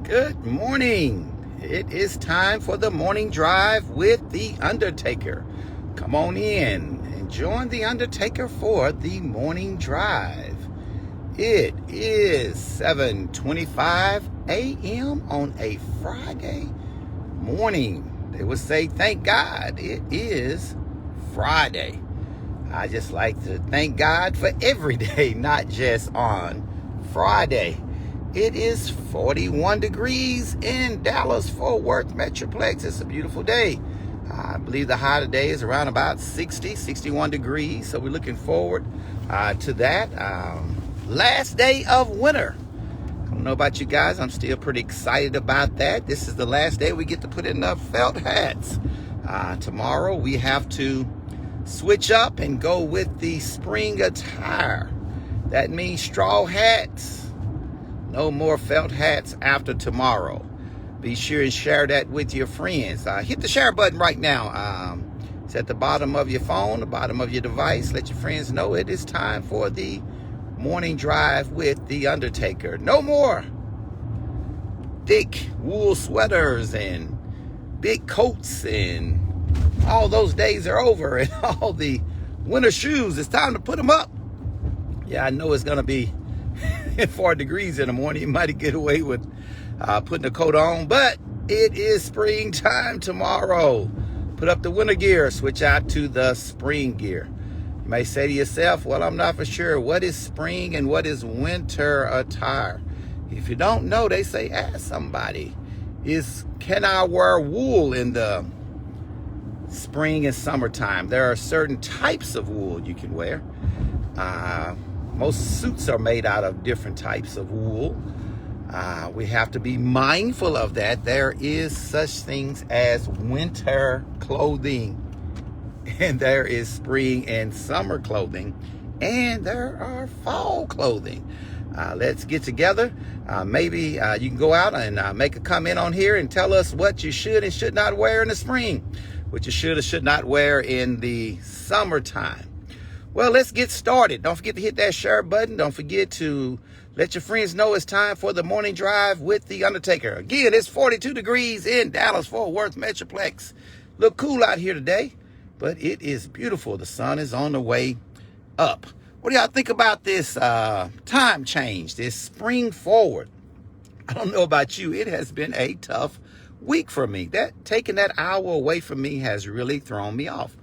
Good morning. It is time for the morning drive with the Undertaker. Come on in and join the Undertaker for the morning drive. It is 7:25 a.m. on a Friday morning. They would say, thank God it is Friday. I just like to thank God for every day, not just on Friday. It is 41 degrees in Dallas-Fort Worth Metroplex. It's a beautiful day. I believe the high today is around about 61 degrees. So we're looking forward to that. Last day of winter. I don't know about you guys. I'm still pretty excited about that. This is the last day we get to put in the felt hats. Tomorrow we have to switch up and go with the spring attire. That means straw hats. No more felt hats after tomorrow. Be sure and share that with your friends. Hit the share button right now. It's at the bottom of your phone, the bottom of your device. Let your friends know it is time for the morning drive with the Undertaker. No more thick wool sweaters and big coats, and all those days are over, and all the winter shoes. It's time to put them up. Yeah, I know it's going to be 4 degrees in the morning. You might get away with putting a coat on, but it is springtime tomorrow. Put up the winter gear, switch out to the spring gear. You may say to yourself, well, I'm not for sure. What is spring and what is winter attire? If you don't know, they say, ask somebody. Can I wear wool in the spring and summertime? There are certain types of wool you can wear. Most suits are made out of different types of wool. We have to be mindful of that. There is such things as winter clothing, and there is spring and summer clothing, and there are fall clothing. Let's get together. Maybe you can go out and make a comment on here and tell us what you should and should not wear in the spring, what you should or should not wear in the summertime. Well, let's get started. Don't forget to hit that share button. Don't forget to let your friends know it's time for the morning drive with the Undertaker. Again, it's 42 degrees in Dallas-Fort Worth Metroplex. Look cool out here today, but it is beautiful. The sun is on the way up. What do y'all think about this time change, this spring forward? I don't know about you. It has been a tough week for me. Taking that hour away from me has really thrown me off.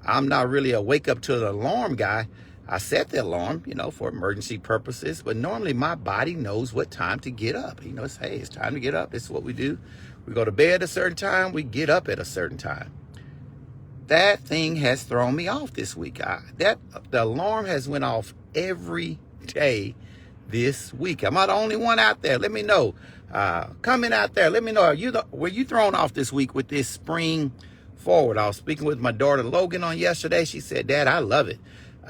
I'm not really a wake up to the alarm guy. I set the alarm, for emergency purposes, but normally my body knows what time to get up. Hey, it's time to get up. This is what we do. We go to bed at a certain time. We get up at a certain time. That thing has thrown me off this week. The alarm has went off every day this week. Am I the only one out there? Let me know. Comment out there. Let me know. Were you thrown off this week with this spring forward? I was speaking with my daughter Logan on yesterday. She said, Dad, I love it.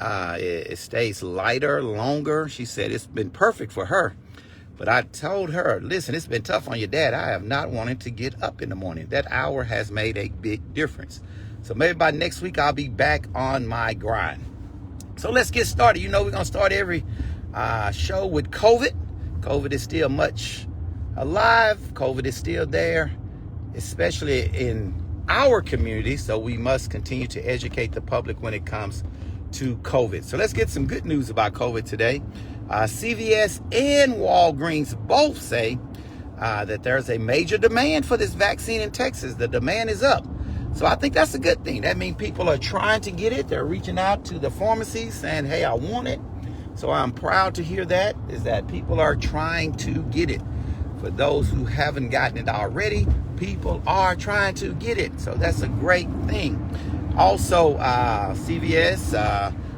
It stays lighter, longer. She said it's been perfect for her. But I told her, listen, it's been tough on your dad. I have not wanted to get up in the morning. That hour has made a big difference. So maybe by next week, I'll be back on my grind. So let's get started. We're going to start every show with COVID. COVID is still much alive. COVID is still there, especially in our community. So we must continue to educate the public when it comes to COVID. So let's get some good news about COVID today. CVS and Walgreens both say that there's a major demand for this vaccine in Texas. The demand is up. So I think that's a good thing. That means people are trying to get it. They're reaching out to the pharmacies saying, hey, I want it. So I'm proud to hear that, is that people are trying to get it. For those who haven't gotten it already, people are trying to get it. So that's a great thing. Also, CVS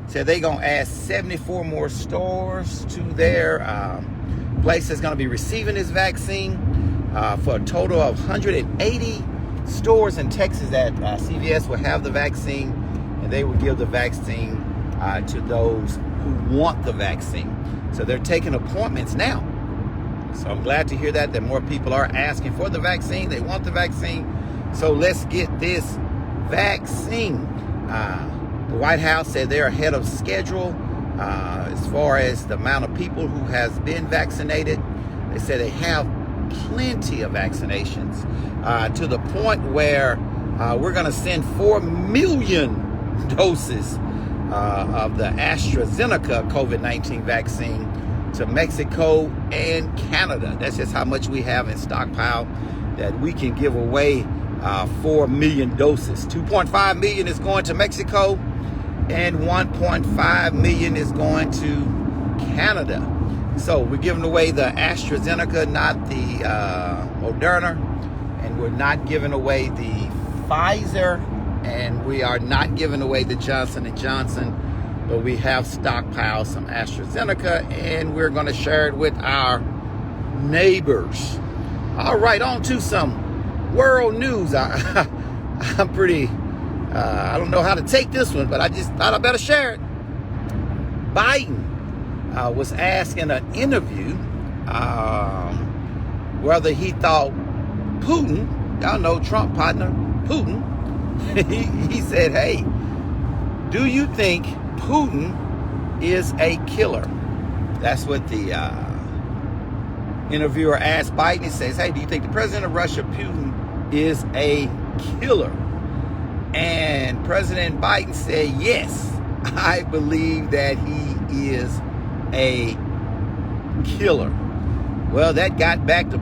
said they're going to add 74 more stores to their place that's going to be receiving this vaccine for a total of 180 stores in Texas that CVS will have the vaccine, and they will give the vaccine to those who want the vaccine. So they're taking appointments now. So I'm glad to hear that more people are asking for the vaccine. They want the vaccine. So let's get this vaccine. The White House said they're ahead of schedule as far as the amount of people who has been vaccinated. They said they have plenty of vaccinations to the point where we're going to send 4 million doses of the AstraZeneca COVID-19 vaccine to Mexico and Canada. That's just how much we have in stockpile that we can give away 4 million doses. 2.5 million is going to Mexico and 1.5 million is going to Canada. So we're giving away the AstraZeneca, not the Moderna, and we're not giving away the Pfizer, and we are not giving away the Johnson & Johnson, but we have stockpiled some AstraZeneca, and we're going to share it with our neighbors. All right, on to some world news. I'm pretty, I don't know how to take this one, but I just thought I better share it. Biden was asked in an interview whether he thought Putin, y'all know Trump partner Putin, he said, hey, do you think Putin is a killer? That's what the interviewer asked Biden. He says, hey, do you think the president of Russia, Putin, is a killer? And President Biden said, yes, I believe that he is a killer. Well, that got back to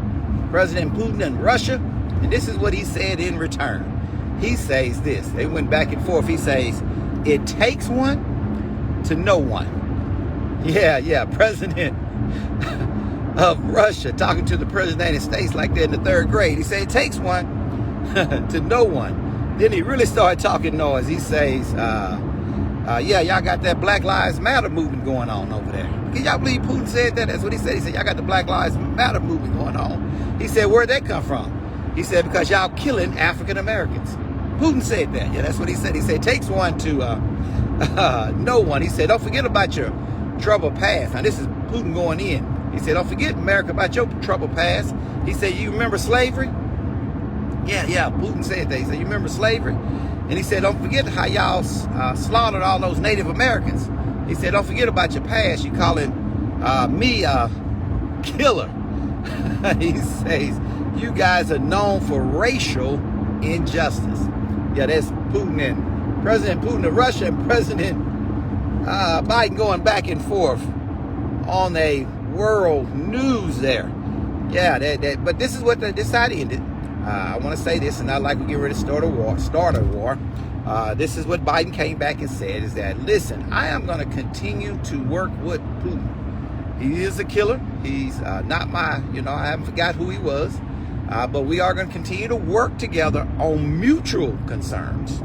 President Putin and Russia, and this is what he said in return. He says this. They went back and forth. He says, it takes one to know one. Yeah, President of Russia talking to the President of the United States like they're in the 3rd grade. He said, it takes one to know one. Then he really started talking noise. He says, yeah, y'all got that Black Lives Matter movement going on over there. Can y'all believe Putin said that? That's what he said. He said, y'all got the Black Lives Matter movement going on. He said, where'd that come from? He said, because y'all killing African Americans. Putin said that. Yeah, that's what he said. He said, it takes one to know one. He said, don't forget about your troubled past. Now, this is Putin going in. He said, don't forget, America, about your troubled past. He said, you remember slavery? Yeah, Putin said that. He said, you remember slavery? And he said, don't forget how y'all slaughtered all those Native Americans. He said, don't forget about your past. You calling me a killer. He says, you guys are known for racial injustice. Yeah, that's Putin and President Putin of Russia and President Biden going back and forth on a world news there. Yeah, but this is what this side ended. I want to say this, and not like we get ready to start a war. This is what Biden came back and said, is that, listen, I am going to continue to work with Putin. He is a killer. He's not my, I haven't forgot who he was. But we are going to continue to work together on mutual concerns.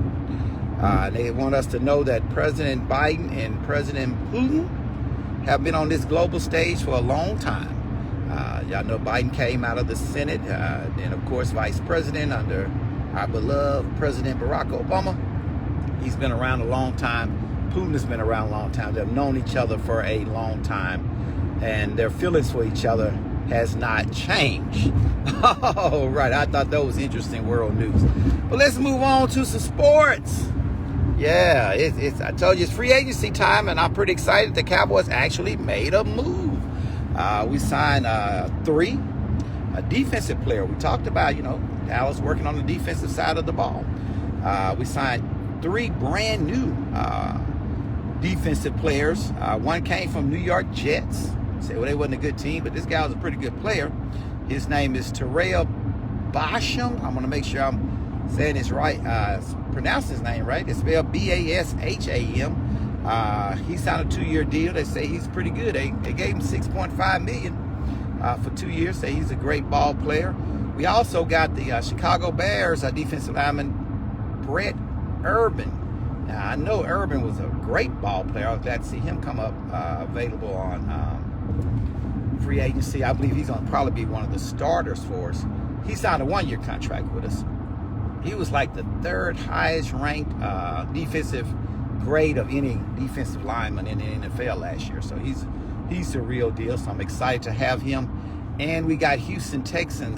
They want us to know that President Biden and President Putin have been on this global stage for a long time. Y'all know Biden came out of the Senate, and of course Vice President under our beloved President Barack Obama. He's been around a long time. Putin has been around a long time. They've known each other for a long time, and their feelings for each other has not changed. Oh, right. I thought that was interesting world news. But let's move on to some sports. Yeah, I told you it's free agency time, and I'm pretty excited the Cowboys actually made a move. We signed 3, a defensive player. We talked about, Dallas working on the defensive side of the ball. We signed 3 brand new defensive players. One came from New York Jets. Say, well, they wasn't a good team, but this guy was a pretty good player. His name is Terrell Basham. I'm going to make sure I'm saying this right, pronounce his name right. It's spelled B-A-S-H-A-M. He signed a 2-year deal. They say he's pretty good. They gave him $6.5 million for 2 years. Say he's a great ball player. We also got the Chicago Bears defensive lineman Brett Urban. Now, I know Urban was a great ball player. I was glad to see him come up available on free agency. I believe he's going to probably be one of the starters for us. He signed a 1-year contract with us. He was like the 3rd highest ranked defensive grade of any defensive lineman in the NFL last year. So he's the real deal. So I'm excited to have him. And we got Houston Texan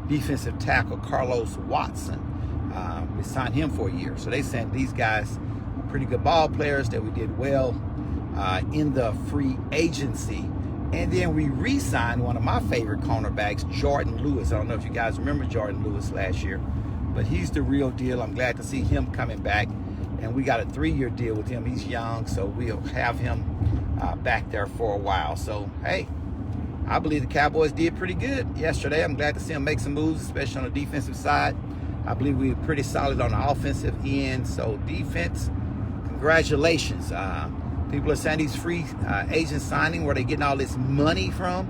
defensive tackle Carlos Watson. We signed him for a year. So they sent these guys pretty good ball players that we did well in the free agency And then we re-signed one of my favorite cornerbacks, Jordan Lewis. I don't know if you guys remember Jordan Lewis last year, but he's the real deal. I'm glad to see him coming back. And we got a 3-year deal with him. He's young, so we'll have him back there for a while. So, hey, I believe the Cowboys did pretty good yesterday. I'm glad to see them make some moves, especially on the defensive side. I believe we were pretty solid on the offensive end. So, defense, congratulations. People are saying these free agent signing, where they getting all this money from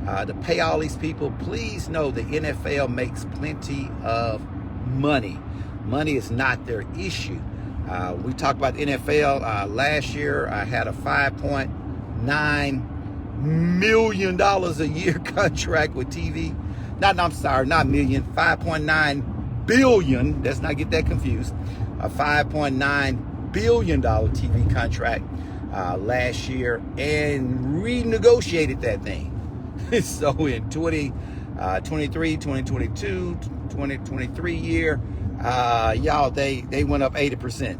to pay all these people. Please know the NFL makes plenty of money. Money is not their issue. We talked about the NFL last year. I had a $5.9 million a year contract with TV. Not million, $5.9 billion. Let's not get that confused. A $5.9 billion TV contract last year, and renegotiated that thing. So in 2023, 2022, 2023 year, y'all, they went up 80%.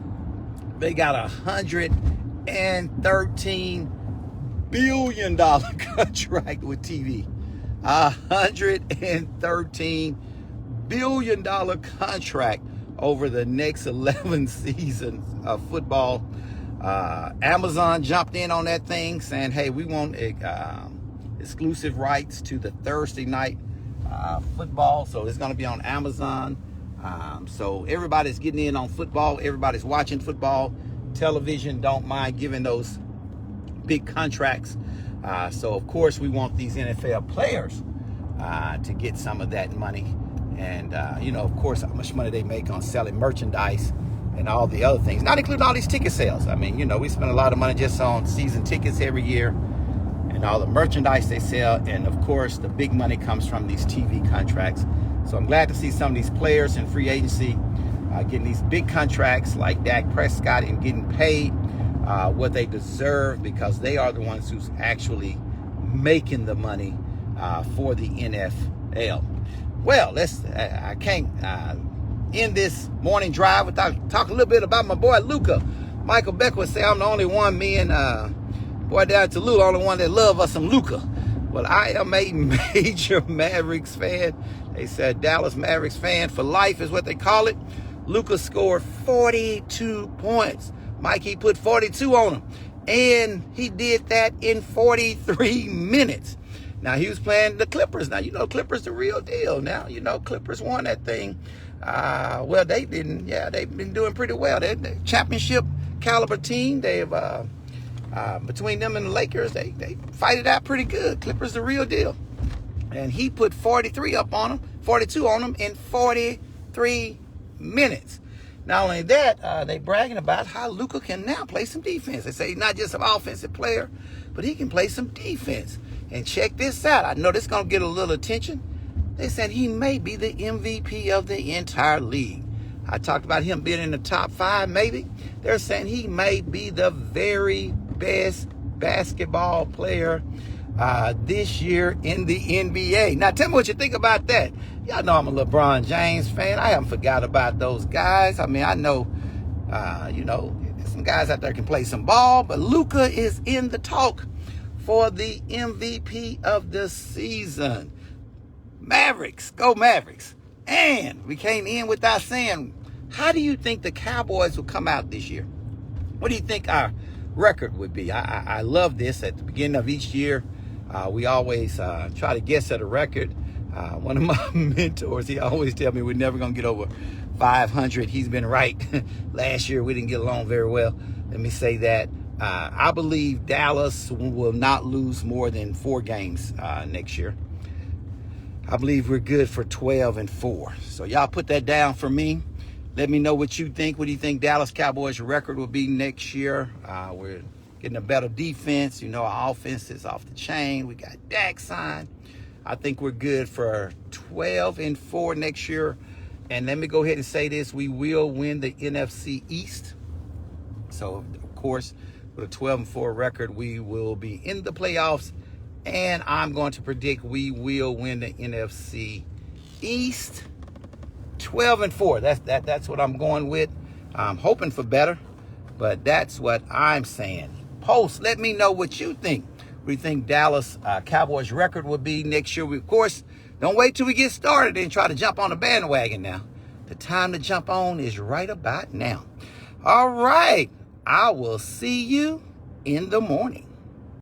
They got $113 billion contract with TV. $113 billion contract over the next 11 seasons of football. Amazon jumped in on that thing, saying, hey, we want exclusive rights to the Thursday night football. So it's going to be on Amazon. So everybody's getting in on football. Everybody's watching football. Television don't mind giving those big contracts. So, of course, we want these NFL players to get some of that money. And, of course, how much money they make on selling merchandise and all the other things, not including all these ticket sales. I mean, we spend a lot of money just on season tickets every year and all the merchandise they sell. And, of course, the big money comes from these TV contracts. So I'm glad to see some of these players in free agency getting these big contracts like Dak Prescott and getting paid what they deserve, because they are the ones who's actually making the money for the NFL. Well, I can't end this morning drive without talking a little bit about my boy Luka. Michael Beck would say I'm the only one, me and boy down to Lou, the only one that love us some Luka. Well, I am a major Mavericks fan. They said Dallas Mavericks fan for life is what they call it. Luka scored 42 points. Mikey put 42 on him, and he did that in 43 minutes. Now, he was playing the Clippers. Now, Clippers the real deal. Now, Clippers won that thing. Well, they didn't. Yeah, they've been doing pretty well. They're the championship caliber team. They've between them and the Lakers, they fight it out pretty good. Clippers the real deal. And he put 42 on them in 43 minutes. Not only that, they bragging about how Luka can now play some defense. They say he's not just an offensive player, but he can play some defense. And check this out. I know this is going to get a little attention. They said he may be the MVP of the entire league. I talked about him being in the top 5, maybe. They're saying he may be the very best basketball player this year in the NBA. Now, tell me what you think about that. Y'all know I'm a LeBron James fan. I haven't forgot about those guys. I mean, I know, some guys out there can play some ball, but Luka is in the talk for the MVP of the season. Mavericks, go Mavericks. And we came in without saying, how do you think the Cowboys will come out this year? What do you think our record would be? I love this. At the beginning of each year, we always try to guess at a record. One of my mentors, he always tell me we're never going to get over 500. He's been right. Last year, we didn't get along very well. Let me say that. I believe Dallas will not lose more than 4 games next year. I believe we're good for 12-4. So y'all put that down for me. Let me know what you think. What do you think Dallas Cowboys record will be next year? We're getting a better defense. Our offense is off the chain. We got Dak signed. I think we're good for 12-4 next year. And let me go ahead and say this. We will win the NFC East. So, of course, with a 12-4 record, we will be in the playoffs. And I'm going to predict we will win the NFC East 12-4. That's what I'm going with. I'm hoping for better, but that's what I'm saying. Post, let me know what you think. What do you think Dallas Cowboys record will be next year? Of course, don't wait till we get started and try to jump on the bandwagon now. The time to jump on is right about now. All right. I will see you in the morning.